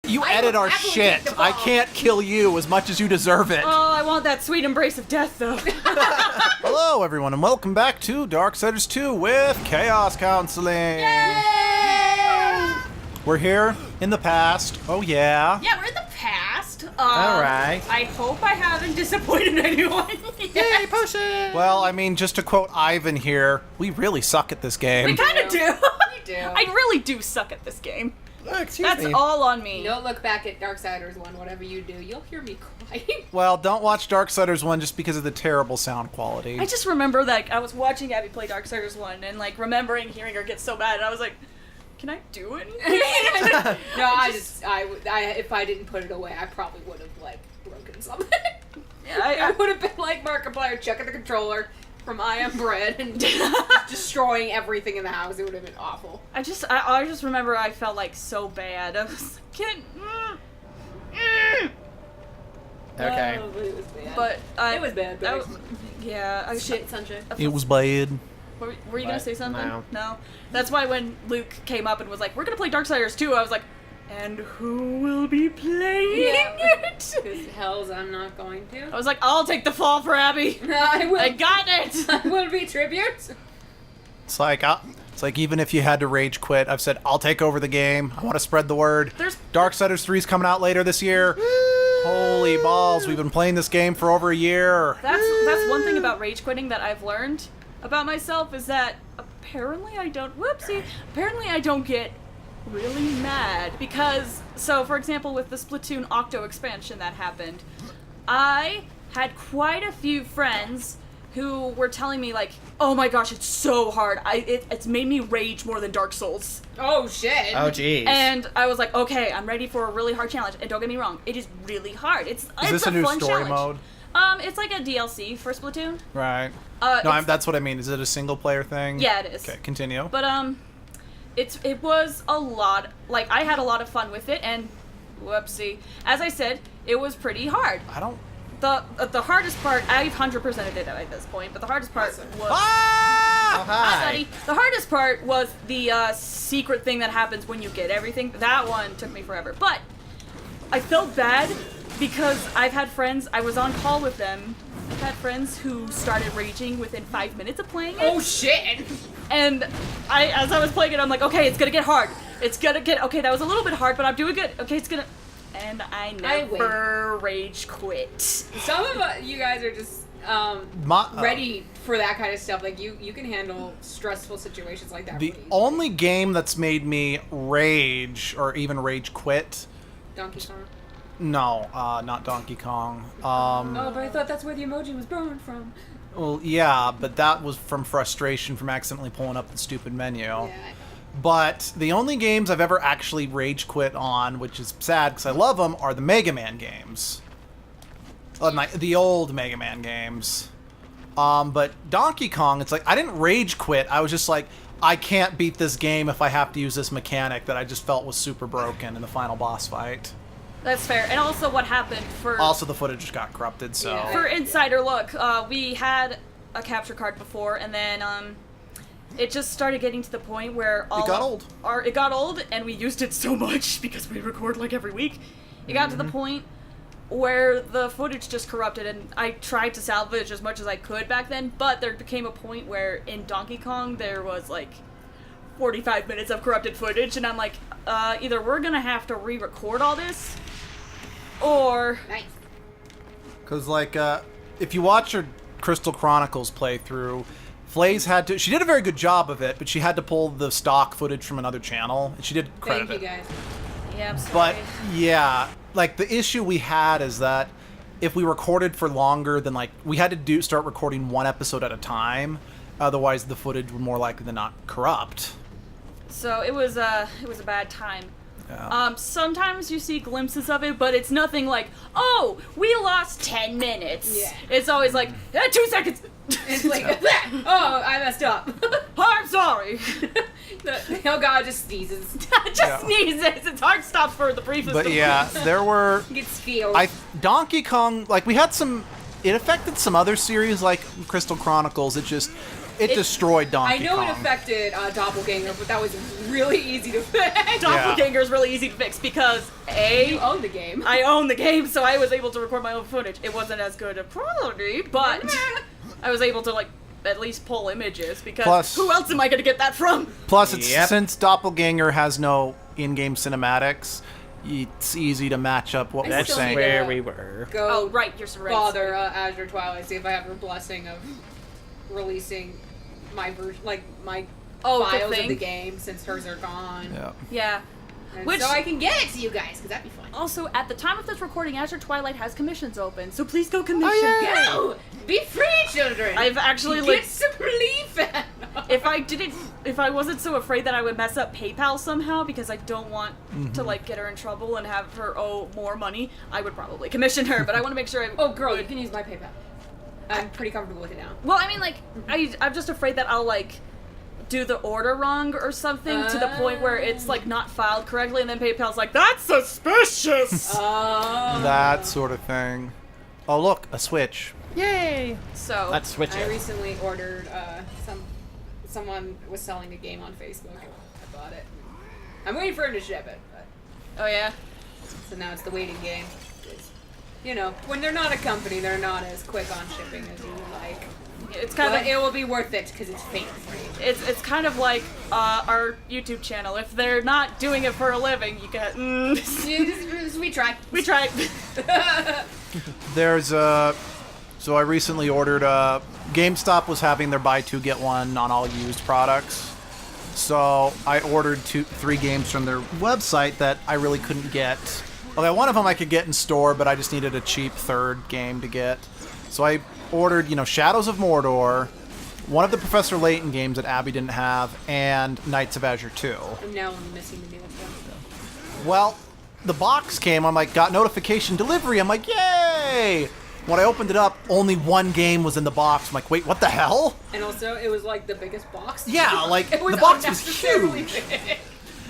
You edit our shit. I can't kill you as much as you deserve it. Oh, I want that sweet embrace of death, though. Hello, everyone, and welcome back to Darksiders 2 with Chaos Counseling. Yay! We're here in the past. Oh, yeah. Yeah, we're in the past. All right. I hope I haven't disappointed anyone. Yay, potion! Well, I mean, just to quote Ivan here, we really suck at this game. We kind of do. You do. I really do suck at this game. Excuse That's me. all on me. Don't look back at Darksiders 1, whatever you do. You'll hear me crying. Well, don't watch Darksiders 1 just because of the terrible sound quality. I just remember, like, I was watching Abby play Darksiders 1 and, like, remembering hearing her get so bad, and I was like, can I do it? No, if I didn't put it away, I probably would have, like, broken something. Yeah, It would have been like Markiplier chucking the controller from I Am Bread and destroying everything in the house. It would have been awful. I just remember I felt, like, so bad. I was like, Okay. Oh, but it was bad. But it was bad, but shit, sunshine. It was bad. Were you gonna say something? No. That's why when Luke came up and was like, "We're gonna play Darksiders 2," I was like, "And who will be playing it?" Because hells, I'm not going to. I was like, "I'll take the fall for Abby. I will. I got it." I will be tribute. It's like even if you had to rage quit, I've said, I'll take over the game. I want to spread the word. Darksiders 3 is coming out later this year. Holy balls, we've been playing this game for over a year. That's one thing about rage quitting that I've learned about myself is that apparently I don't get really mad because, so for example with the Splatoon Octo expansion that happened, I had quite a few friends who were telling me like, oh my gosh, it's so hard, it's made me rage more than Dark Souls. Oh shit. Oh jeez. And I was like, okay, I'm ready for a really hard challenge, and don't get me wrong, it is really hard. Is this a new fun story challenge. mode? It's like a DLC for Splatoon. Right. It's- That's what I mean. Is it a single player thing? Yeah, it is. Okay, continue. But it was a lot. Like I had a lot of fun with it, and whoopsie, as I said, it was pretty hard. I don't... The hardest part, I've 100%ed it at this point, but the hardest part was Ah! Oh, hi. buddy. The hardest part was the secret thing that happens when you get everything. That one took me forever, but I felt bad because I've had friends. I was on call with them. I've had friends who started raging within 5 minutes of playing it. Oh shit. And as I was playing it, I'm like, okay, it's gonna get hard. Okay, that was a little bit hard, but I'm doing good. Okay, it's gonna... And I never rage quit. Some of you guys are just ready for that kind of stuff. Like, you can handle stressful situations like that. The really only game that's made me rage, or even rage quit... Donkey Kong. No, not Donkey Kong. Oh, but I thought that's where the emoji was born from. Well, yeah, but that was from frustration from accidentally pulling up the stupid menu. Yeah, I know. But the only games I've ever actually rage quit on, which is sad because I love them, are the Mega Man games. The old Mega Man games. But Donkey Kong, it's like, I didn't rage quit. I was just like, I can't beat this game if I have to use this mechanic that I just felt was super broken in the final boss fight. That's fair. And also what happened for... Also, the footage got corrupted, so... Yeah. For Insider Look, we had a capture card before, and then it just started getting to the point where It got old, and we used it so much because we record like every week. It got to the point where the footage just corrupted, and I tried to salvage as much as I could back then, but there became a point where in Donkey Kong there was like 45 minutes of corrupted footage, and I'm like, either we're gonna have to re-record all this, or... Nice. Because, like, if you watch her Crystal Chronicles playthrough, Flays had to... She did a very good job of it, but she had to pull the stock footage from another channel, and she did credit Thank you it. guys. Yeah, I'm sorry. But, yeah, like, the issue we had is that if we recorded for longer than, like... We had to start recording one episode at a time, otherwise the footage would more likely than not corrupt. So it was a bad time. Yeah. Sometimes you see glimpses of it, but it's nothing like, oh, we lost 10 minutes. Yeah. It's always like, 2 seconds. It's like, oh, I messed up. I'm sorry. Oh god, just sneezes. Just sneezes. It's hard stop for the briefest But of yeah, breaths. there were... Gets feels. Donkey Kong, like, we had some... It affected some other series, like Crystal Chronicles. It just... it destroyed Donkey I know Kong. it affected Doppelganger, but that was really easy to fix. Doppelganger is really easy to fix because You own the game. I own the game, so I was able to record my own footage. It wasn't as good a quality, but I was able to like at least pull images because Plus- who else am I going to get that from? Plus, it's, Yep. since Doppelganger has no in-game cinematics, it's easy to match up what I we're still saying. need Where to we were. Go Oh, right, you're right. bother Azure Twilight, see if I have her blessing of releasing my version, like my Oh, good files of thing. the game since hers are gone. Yeah. Yeah. And Which- so I can get it to you guys, because that'd be fun. Also, at the time of this recording, Azure Twilight has commissions open, so please go commission. Go! Be free, children! I've actually Get like, some relief! if I wasn't so afraid that I would mess up PayPal somehow because I don't want to like get her in trouble and have her owe more money, I would probably commission her. But I want to make sure I. Oh, girl, you can use my PayPal. I'm pretty comfortable with it now. Well, I mean, like, I'm just afraid that I'll like do the order wrong or something to the point where it's like not filed correctly, and then PayPal's like, that's suspicious. Oh. That sort of thing. Oh, look, a Switch. Yay! So Let's switch I it. recently ordered someone was selling a game on Facebook. I bought it. I'm waiting for him to ship it, but oh yeah. so now it's the waiting game. It's, you know, when they're not a company, they're not as quick on shipping as you would like. It's kind But of it will be worth it because it's fake free. it's kind of like our YouTube channel. If they're not doing it for a living, you can. We try. We tried. There's so I recently ordered GameStop was having their buy two get one on all used products. So I ordered 3 games from their website that I really couldn't get. Okay, one of them I could get in store, but I just needed a cheap third game to get. So I ordered, Shadows of Mordor, one of the Professor Layton games that Abby didn't have, and Knights of Azure 2. And now I'm missing the newest one. Well, the box came, I'm like, got notification delivery, I'm like, yay! When I opened it up, only one game was in the box. I'm like, wait, what the hell? And also, it was like the biggest box. Yeah, like, It was the box was unnecessarily huge. big.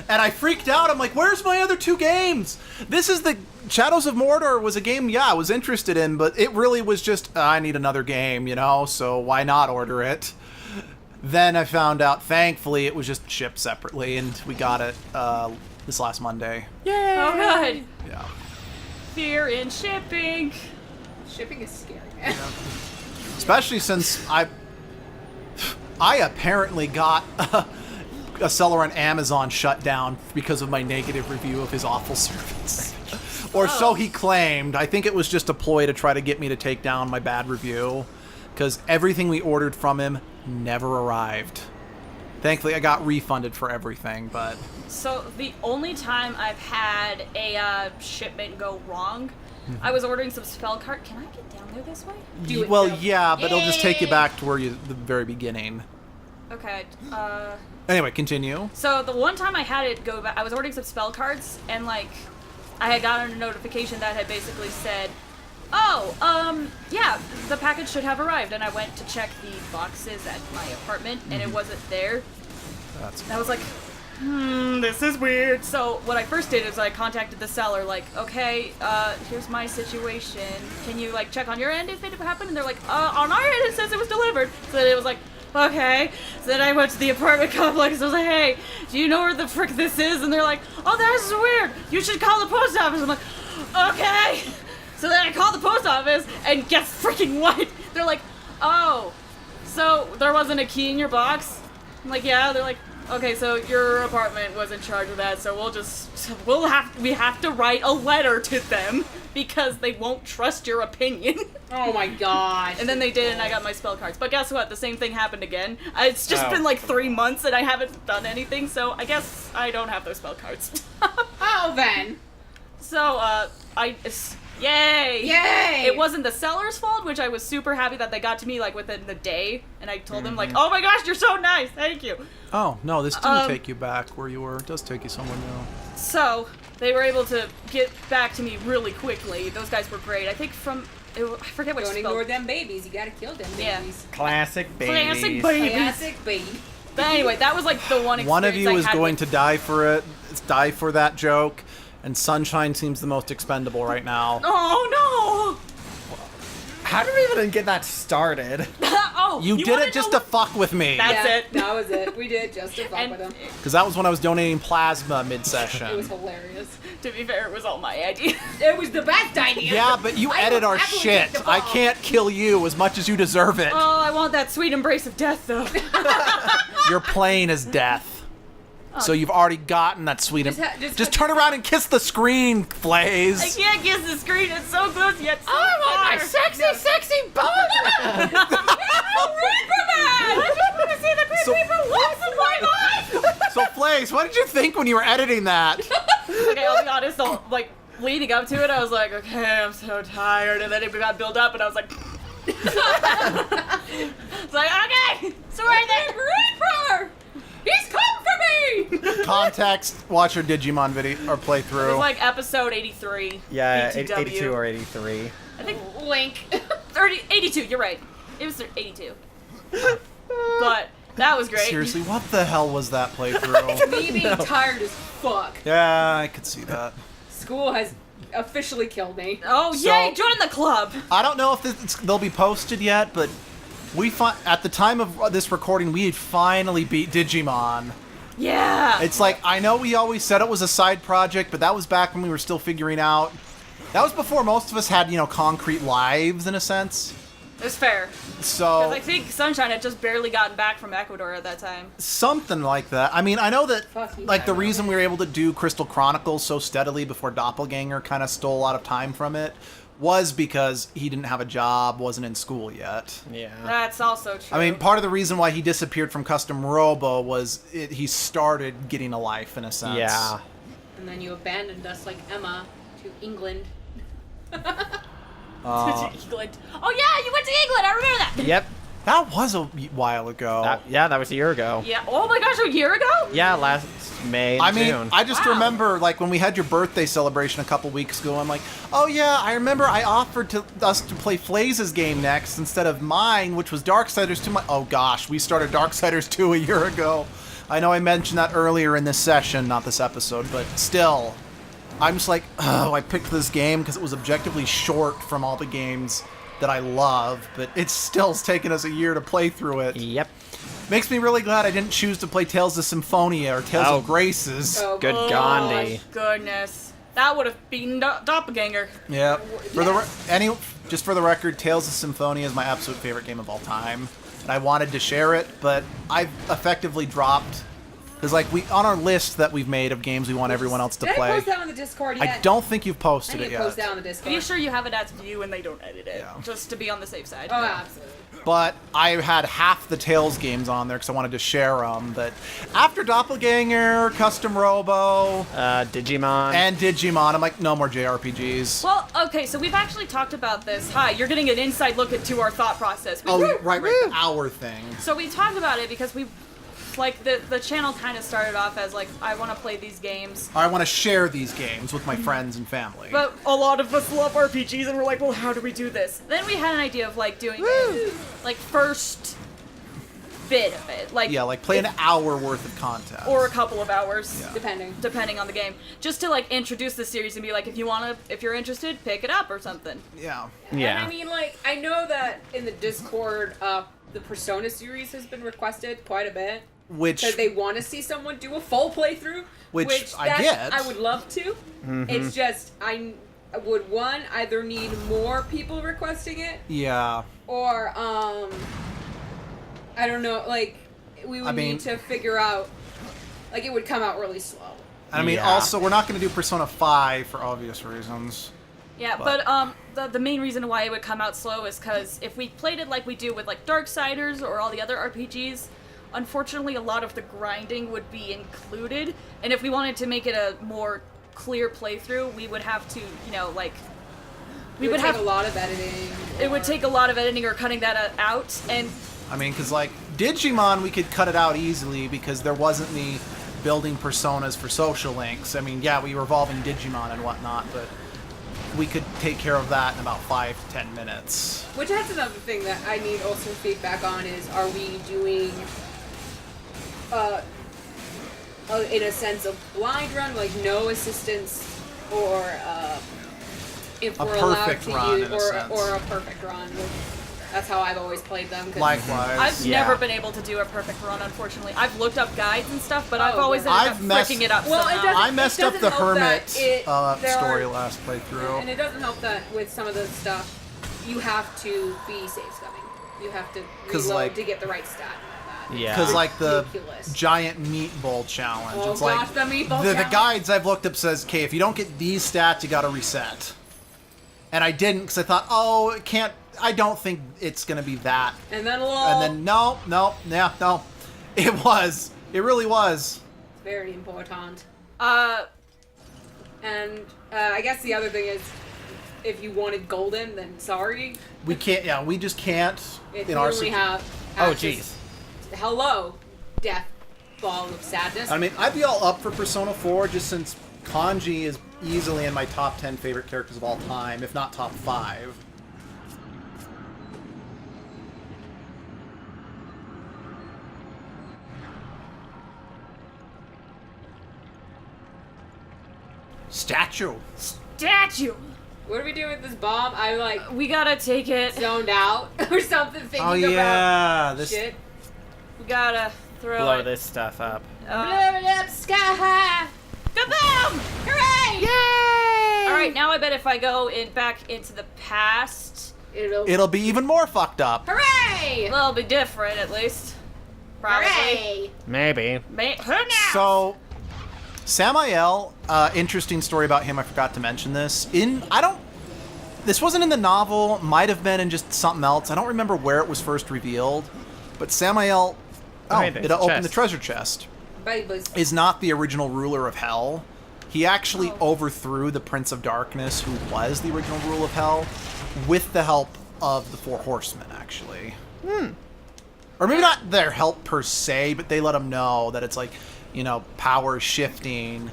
And I freaked out. I'm like, where's my other 2 games? This is the Shadows of Mordor was a game, I was interested in, but it really was just, I need another game, so why not order it? Then I found out, thankfully, it was just shipped separately, and we got it this last Monday. Yay! Oh god. Yeah. Fear in shipping. Shipping is scary, man. Especially since I apparently got a seller on Amazon shut down because of my negative review of his awful service. Or so he claimed. I think it was just a ploy to try to get me to take down my bad review, because everything we ordered from him never arrived. Thankfully, I got refunded for everything, but... So the only time I've had a shipment go wrong, I was ordering some spell card. Can I get down there this way? Do it, well, no. yeah, but it'll just take you Yay! back to where the very beginning. Okay. Anyway, continue. So the one time I had it go back, I was ordering some spell cards, and like, I had gotten a notification that had basically said, "Oh, yeah, the package should have arrived." And I went to check the boxes at my apartment, and it wasn't there. That's And I was like, this is weird. So what I first did is I contacted the seller, like, okay, here's my situation. Can you like check on your end if it happened? And they're like, on our end it says it was delivered. So then it was like, okay. So then I went to the apartment complex. I was like, hey, do you know where the frick this is? And they're like, oh, that's weird. You should call the post office. I'm like, okay. So then I called the post office, and guess freaking what? They're like, oh, so there wasn't a key in your box? I'm like, yeah. They're like, okay, so your apartment was in charge of that, so we have to write a letter to them because they won't trust your opinion. Oh my gosh. And then they did, and I got my spell cards. But guess what? The same thing happened again. It's just Oh. been like 3 months, and I haven't done anything, so I guess I don't have those spell cards. Oh, then. So, yay! Yay! It wasn't the seller's fault, which I was super happy that they got to me like within the day, and I told them like, oh my gosh, you're so nice, thank you. Oh, no, this didn't take you back where you were. It does take you somewhere new. So, they were able to get back to me really quickly. Those guys were great. I think I forget what Don't spell. ignore them babies. You gotta kill them Yeah. babies. Classic babies. Classic babies. Classic baby. But anyway, that was like the one experience One of you I is had going with- to die for that joke, and Sunshine seems the most expendable right now. Oh How did we even get that started? no! Oh No! You did wanna it just know- to fuck with me. That's yeah, it. That was it. We did just to fuck And with him. Because that was when I was donating plasma It was mid-session. hilarious. to be fair, it was all my idea. It was the best idea. Yeah, but you I edit will our happily shit. take the I ball. can't kill you as much as you deserve it. Oh, I want that sweet embrace of death, though. You're playing as death. So you've already gotten that sweet... Just turn around and kiss the screen, I Blaze. can't kiss the screen. It's so close yet so I want my far. sexy boner! Reaper Man! I just want to see the Grim So- Reaper once in my life! So, Blaze, what did you think when you were editing that? Okay, I'll be honest, like, leading up to it, I was like, okay, I'm so tired, and then it got built up, and I was like... It's like, okay, so we're the Reaper! He's come for me! Context, watch your Digimon video or It was playthrough. like episode 83. Yeah, BTW. 82 or 83. I think Link. 82, you're right. It was 82. But that was great. Seriously, what the hell was that playthrough? Me being tired as fuck. Yeah, I could see that. School has officially killed me. Oh, So- yay, join the club! I don't know if they'll be posted yet, but at the time of this recording, we had finally beat Digimon. Yeah! It's like, I know we always said it was a side project, but that was back when we were still figuring out. That was before most of us had, concrete lives, in a sense. It's fair. So, Because I think Sunshine had just barely gotten back from Ecuador at that time. something like that. I mean, I know that, Fuck you, like, the Tyler. reason we were able to do Crystal Chronicles so steadily before Doppelganger kind of stole a lot of time from it was because he didn't have a job, wasn't in school yet. Yeah. That's also true. I mean, part of the reason why he disappeared from Custom Robo was he started getting a life, in a sense. Yeah. And then you abandoned us like Emma to England. England. Oh yeah, you went to England. I remember that. Yep. That was a while ago. That was a year ago. Yeah. Oh my gosh, a year ago? Yeah, last May, I mean, June. I just Wow. remember, like, when we had your birthday celebration a couple weeks ago, I'm like, oh yeah, I remember I offered us to play Flaze's game next instead of mine, which was Darksiders 2. Oh gosh, we started Darksiders 2 a year ago. I know I mentioned that earlier in this session, not this episode, but still. I'm just like, oh, I picked this game because it was objectively short from all the games that I love, but it still's taken us a year to play through it. Yep. Makes me really glad I didn't choose to play Tales of Symphonia or Tales Oh. of Graces. Oh, Good Oh Gandhi. my goodness. That would have beaten Doppelganger. Yeah. Just for the record, Tales of Symphonia is my absolute favorite game of all time, and I wanted to share it, but I've effectively dropped because, like, on our list that we've made of games we want everyone else to Did I play. post that on the Discord yet? I don't think you've I posted need it to post yet. that on the Discord. Be sure you have it as view and they don't edit it, Yeah. just to be on the safe side. Oh, absolutely. But I had half the Tales games on there because I wanted to share them. But after Doppelganger, Custom Robo, Digimon. and Digimon, I'm like, no more JRPGs. Well, okay, so we've actually talked about this. Hi, you're getting an inside look into our thought process. Oh, right, the hour thing. So we talked about it because the channel kind of started off as like, I want to play these games. I want to share these games with my friends and family. But a lot of us love RPGs and we're like, well, how do we do this? Then we had an idea of like doing like first bit of it. Like, yeah, like play an hour worth of content. or a couple of hours. Yeah. Depending. On the game, just to like introduce the series and be like, if you're interested, pick it up or something. Yeah. Yeah. And I mean, like, I know that in the Discord, the Persona series has been requested quite a bit. Which Because they want to see someone do a full playthrough. Which I get. I would love to. It's just, I would, either need more people requesting it, yeah. or, I don't know, like, we would mean- need to figure out, like, it would come out really slow. I mean, Yeah. also, we're not going to do Persona 5 for obvious reasons. Yeah, but the main reason why it would come out slow is because if we played it like we do with like Darksiders or all the other RPGs, unfortunately a lot of the grinding would be included, and if we wanted to make it a more clear playthrough, we would have to, It would take a lot of editing. it would take a lot of editing or cutting that out, and I mean, because, like, Digimon, we could cut it out easily because there wasn't the building personas for social links. I mean, yeah, we were evolving Digimon and whatnot, but we could take care of that in about 5 to 10 minutes. Which that's another thing that I need also feedback on is, are we doing, in a sense of blind run, like no assistance, or if A we're allowed perfect to run, use, in a sense. or a perfect run. That's how I've always played them. 'Cause Likewise. I've Yeah. never been able to do a perfect run, unfortunately. I've looked up guides and stuff, but I've Oh, always yeah. ended up I've messed- freaking it up Well, it somehow. doesn't- I messed up doesn't the help that Hermit there story are- last playthrough. And it doesn't help that with some of the stuff, you have to be safe scumming. You have to 'Cause, reload like- to get the right stat and all that. Yeah. Because like the Ridiculous. giant meatball challenge, Oh it's gosh, like the meatball the challenge. guides I've looked up says, okay, if you don't get these stats, you got to reset. And I didn't because I thought, oh, it can't. I don't think it's gonna be that. And then And then no, it was. It really was. very important. Uh, And I guess the other thing is, if you wanted golden, then sorry. We can't. Yeah, we just can't. If in you our only have Oh, access- jeez. Hello, death ball of sadness. I mean, I'd be all up for Persona 4 just since Kanji is easily in my top 10 favorite characters of all time, if not top 5. Statue. statue! What do we do with this bomb? I like We gotta take it. zoned out or something thinking Oh yeah, about this. shit. We gotta throw Blow it. this stuff up. Blow it up sky high. Kaboom! Hooray! Yay! Alright, now I bet if I go back into the past, It'll be even more fucked up. Hooray! it'll be different at least. Probably. Hooray! Maybe. Who knows? So, Samael, interesting story about him. I forgot to mention this. This wasn't in the novel. Might have been in just something else. I don't remember where it was first revealed. But Samael, Right, there's it a opened chest. the treasure chest. Babies. Is not the original ruler of Hell. He actually overthrew the Prince of Darkness, who was the original ruler of Hell, with the help of the Four Horsemen, actually. Or maybe not their help per se, but they let him know that it's like, power shifting.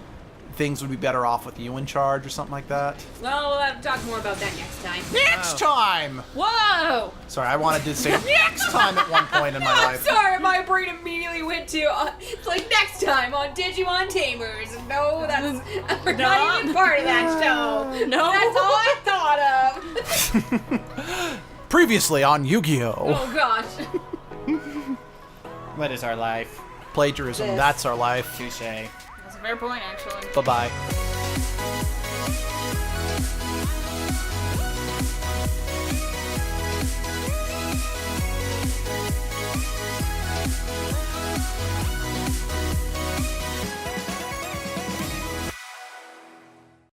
Things would be better off with you in charge or something like that. Well, we'll have to talk more about that next time. Next time! Whoa! Sorry, I wanted to say next time at one point in my I'm life. sorry, my brain immediately went to it's like next time on Digimon Tamers. No, we're not even part of that show. No. That's all I thought of. Previously on Yu-Gi-Oh! Oh gosh. What is our life? Plagiarism, This. that's our life. Touche. That's a fair point, actually. Bye-bye.